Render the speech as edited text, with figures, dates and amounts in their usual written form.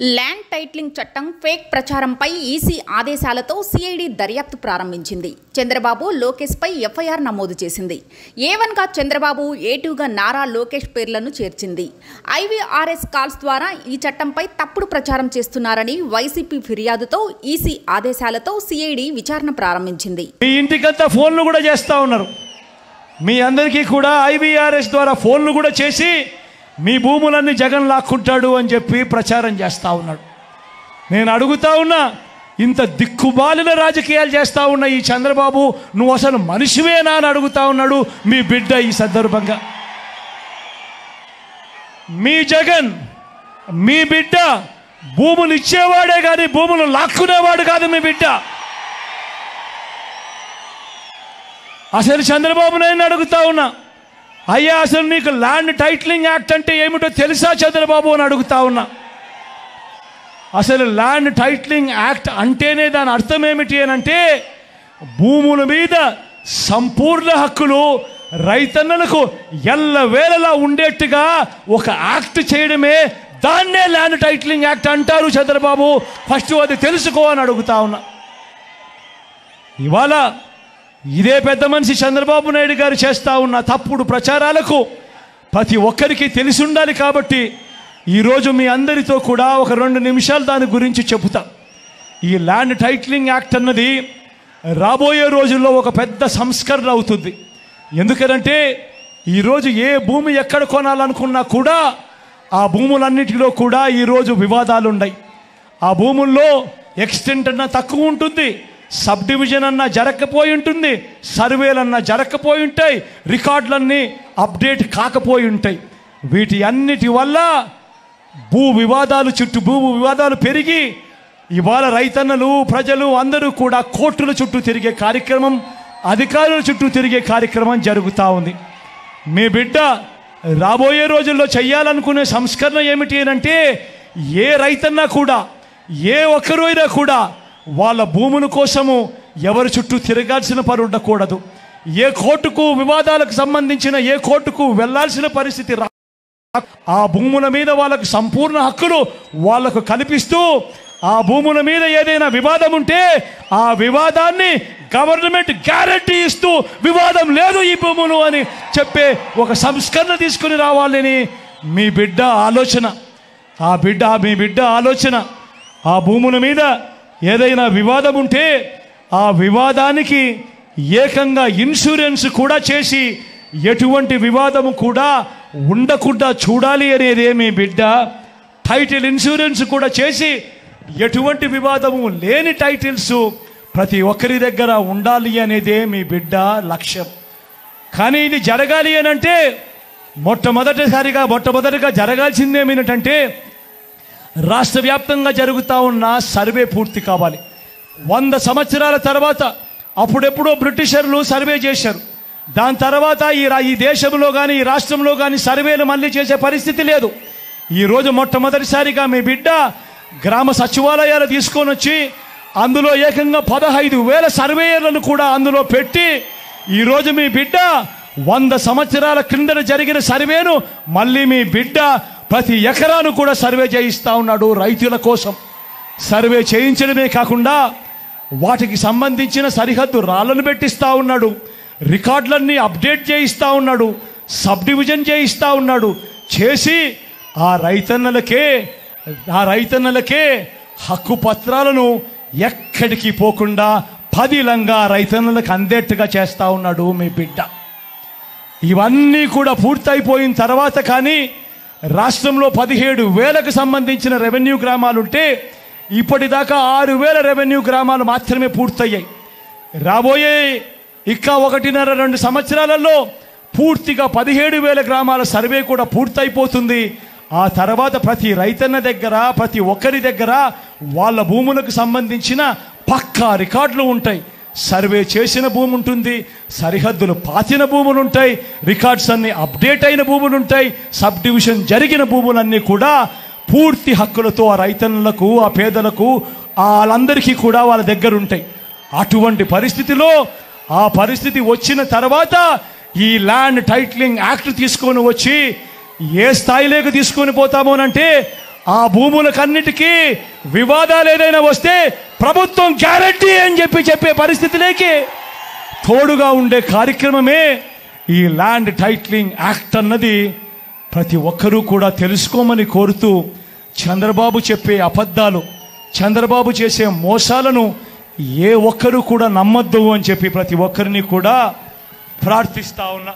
Land titling చట్టం fake ప్రచారంపై EC ఆదేశాలతో CID దర్యాప్తు ప్రారంభించింది. చంద్రబాబు, లోకేష్పై ఎఫ్ఐఆర్ నమోదు చేసింది. A1గా చంద్రబాబు, A2గా నారా లోకేష్ పేర్లను చేర్చింది. IVRS కాల్స్ ద్వారా ఈ చట్టంపై తప్పుడు ప్రచారం చేస్తున్నారని వైసీపీ ఫిర్యాదుతో ఈసీ ఆదేశాలతో సిఐడి విచారణ ప్రారంభించింది. మీ ఇంటికంతా ఫోన్లు కూడా చేస్తూ ఉన్నారు. మీ అందరికీ కూడా IVRS ద్వారా ఫోన్లు కూడా చేసి మీ భూములన్నీ జగన్ లాక్కుంటాడు అని చెప్పి ప్రచారం చేస్తూ ఉన్నాడు. నేను అడుగుతా ఉన్నా, ఇంత దిక్కుమాలిన రాజకీయాలు చేస్తూ ఉన్న ఈ చంద్రబాబు, నువ్వు అసలు మనిషివేనా అని అడుగుతా ఉన్నాడు మీ బిడ్డ. ఈ సందర్భంగా మీ జగన్, మీ బిడ్డ భూములు ఇచ్చేవాడే కానీ భూములు లాక్కునేవాడు కాదు మీ బిడ్డ. అసలు చంద్రబాబు నాయుడు అడుగుతా ఉన్నా, అయ్యా అసలు నీకు ల్యాండ్ టైటిలింగ్ యాక్ట్ అంటే ఏమిటో తెలుసా చంద్రబాబు అని అడుగుతా ఉన్నా. అసలు ల్యాండ్ టైటిలింగ్ యాక్ట్ అంటేనే దాని అర్థం ఏమిటి అని అంటే, భూముల మీద సంపూర్ణ హక్కులు రైతన్నలకు ఎల్లవేళలా ఉండేట్టుగా ఒక యాక్ట్ చేయడమే, దాన్నే ల్యాండ్ టైటిలింగ్ యాక్ట్ అంటారు చంద్రబాబు. ఫస్ట్ అది తెలుసుకో అని అడుగుతా ఉన్నా. ఇవాళ ఇదే పెద్ద మనిషి చంద్రబాబు నాయుడు గారు చేస్తూ ఉన్న తప్పుడు ప్రచారాలకు ప్రతి ఒక్కరికి తెలిసి ఉండాలి. కాబట్టి ఈరోజు మీ అందరితో కూడా ఒక 2 నిమిషాలు దాని గురించి చెబుతా. ఈ ల్యాండ్ టైటిలింగ్ యాక్ట్ అన్నది రాబోయే రోజుల్లో ఒక పెద్ద సంస్కరణ అవుతుంది. ఎందుకంటే ఈరోజు ఏ భూమి ఎక్కడ కొనాలనుకున్నా కూడా ఆ భూములన్నిటిలో కూడా ఈరోజు వివాదాలు ఉన్నాయి. ఆ భూముల్లో ఎక్స్టెంట్ అన్న తక్కువ ఉంటుంది, సబ్ డివిజన్ అన్నా జరగకపోయి ఉంటుంది, సర్వేలన్నా జరగకపోయి ఉంటాయి, రికార్డులన్నీ అప్డేట్ కాకపోయి ఉంటాయి. వీటి అన్నిటి వల్ల భూ వివాదాలు పెరిగి ఇవాళ రైతన్నలు, ప్రజలు అందరూ కూడా కోర్టుల చుట్టూ తిరిగే కార్యక్రమం, అధికారుల చుట్టూ తిరిగే కార్యక్రమం జరుగుతూ ఉంది. మీ బిడ్డ రాబోయే రోజుల్లో చేయాలనుకునే సంస్కరణ ఏమిటి అంటే, ఏ రైతన్నా కూడా, ఏ ఒక్కరు అయినా కూడా వాళ్ళ భూముల కోసము ఎవరి చుట్టూ తిరగాల్సిన పని ఉండకూడదు. ఏ కోర్టుకు వివాదాలకు సంబంధించిన ఏ కోర్టుకు వెళ్లాల్సిన పరిస్థితి ఆ భూముల మీద వాళ్ళకు సంపూర్ణ హక్కులు వాళ్లకు కల్పిస్తూ, ఆ భూముల మీద ఏదైనా వివాదం ఉంటే ఆ వివాదాన్ని గవర్నమెంట్ గ్యారంటీ ఇస్తూ, వివాదం లేదు ఈ భూములు అని చెప్పే ఒక సంస్కరణ తీసుకుని రావాలని మీ బిడ్డ ఆలోచన. మీ బిడ్డ ఆలోచన ఆ భూముల మీద ఏదైనా వివాదం ఉంటే ఆ వివాదానికి ఏకంగా ఇన్సూరెన్స్ కూడా చేసి ఎటువంటి వివాదము కూడా ఉండకుండా చూడాలి అనేదే మీ బిడ్డ. టైటిల్ ఇన్సూరెన్స్ కూడా చేసి ఎటువంటి వివాదము లేని టైటిల్స్ ప్రతి ఒక్కరి దగ్గర ఉండాలి అనేదే మీ బిడ్డ లక్ష్యం. కానీ ఇది జరగాలి అని అంటే మొట్టమొదటిగా జరగాల్సిందేమిటంటే, రాష్ట్ర వ్యాప్తంగా జరుగుతూ ఉన్న సర్వే పూర్తి కావాలి. 100 సంవత్సరాల తర్వాత అప్పుడెప్పుడో బ్రిటిషర్లు సర్వే చేశారు. దాని తర్వాత ఈ దేశంలో కానీ ఈ రాష్ట్రంలో కానీ సర్వేలు మళ్ళీ చేసే పరిస్థితి లేదు. ఈరోజు మొట్టమొదటిసారిగా మీ బిడ్డ గ్రామ సచివాలయాలు తీసుకొని వచ్చి అందులో ఏకంగా 15,000 సర్వేయర్లను కూడా అందులో పెట్టి ఈరోజు మీ బిడ్డ 100 సంవత్సరాల క్రిందట జరిగిన సర్వేను మళ్ళీ మీ బిడ్డ ప్రతి ఎకరాను కూడా సర్వే చేయిస్తూ ఉన్నాడు. రైతుల కోసం సర్వే చేయించడమే కాకుండా వాటికి సంబంధించిన సరిహద్దు రాళ్లను పెట్టిస్తూ ఉన్నాడు, రికార్డులన్నీ అప్డేట్ చేయిస్తూ ఉన్నాడు, సబ్ డివిజన్ చేయిస్తూ ఉన్నాడు. చేసి ఆ రైతన్నలకే హక్కు పత్రాలను ఎక్కడికి పోకుండా పదిలంగా రైతన్నలకు అందేట్టుగా చేస్తూ ఉన్నాడు మీ బిడ్డ. ఇవన్నీ కూడా పూర్తయిపోయిన తర్వాత కానీ రాష్ట్రంలో 17,000కు సంబంధించిన రెవెన్యూ గ్రామాలుంటే ఇప్పటిదాకా 6,000 రెవెన్యూ గ్రామాలు మాత్రమే పూర్తయ్యాయి. రాబోయే 1.5-2 సంవత్సరాలలో పూర్తిగా 17,000 గ్రామాల సర్వే కూడా పూర్తయిపోతుంది. ఆ తర్వాత ప్రతి రైతన్న దగ్గర, ప్రతి ఒక్కరి దగ్గర వాళ్ళ భూములకు సంబంధించిన పక్కా రికార్డులు ఉంటాయి. సర్వే చేసిన భూమి ఉంటుంది, సరిహద్దులు పాతిన భూములు ఉంటాయి, రికార్డ్స్ అన్ని అప్డేట్ అయిన భూములు ఉంటాయి, సబ్ డివిజన్ జరిగిన భూములన్నీ కూడా పూర్తి హక్కులతో ఆ రైతన్నులకు, ఆ పేదలకు, వాళ్ళందరికీ కూడా వాళ్ళ దగ్గర ఉంటాయి. అటువంటి పరిస్థితిలో ఆ పరిస్థితి వచ్చిన తర్వాత ఈ ల్యాండ్ టైటిలింగ్ యాక్ట్ తీసుకొని వచ్చి ఏ స్థాయిలోకి తీసుకొని పోతామోనంటే ఆ భూములకన్నిటికీ వివాదాలు ఏదైనా వస్తే ప్రభుత్వం గ్యారంటీ అని చెప్పే పరిస్థితిలోకి తోడుగా ఉండే కార్యక్రమమే ఈ ల్యాండ్ టైటిలింగ్ యాక్ట్ అన్నది ప్రతి ఒక్కరూ కూడా తెలుసుకోమని కోరుతూ, చంద్రబాబు చెప్పే అబద్ధాలు, చంద్రబాబు చేసే మోసాలను ఏ ఒక్కరూ కూడా నమ్మొద్దు అని చెప్పి ప్రతి ఒక్కరిని కూడా ప్రార్థిస్తా ఉన్నా.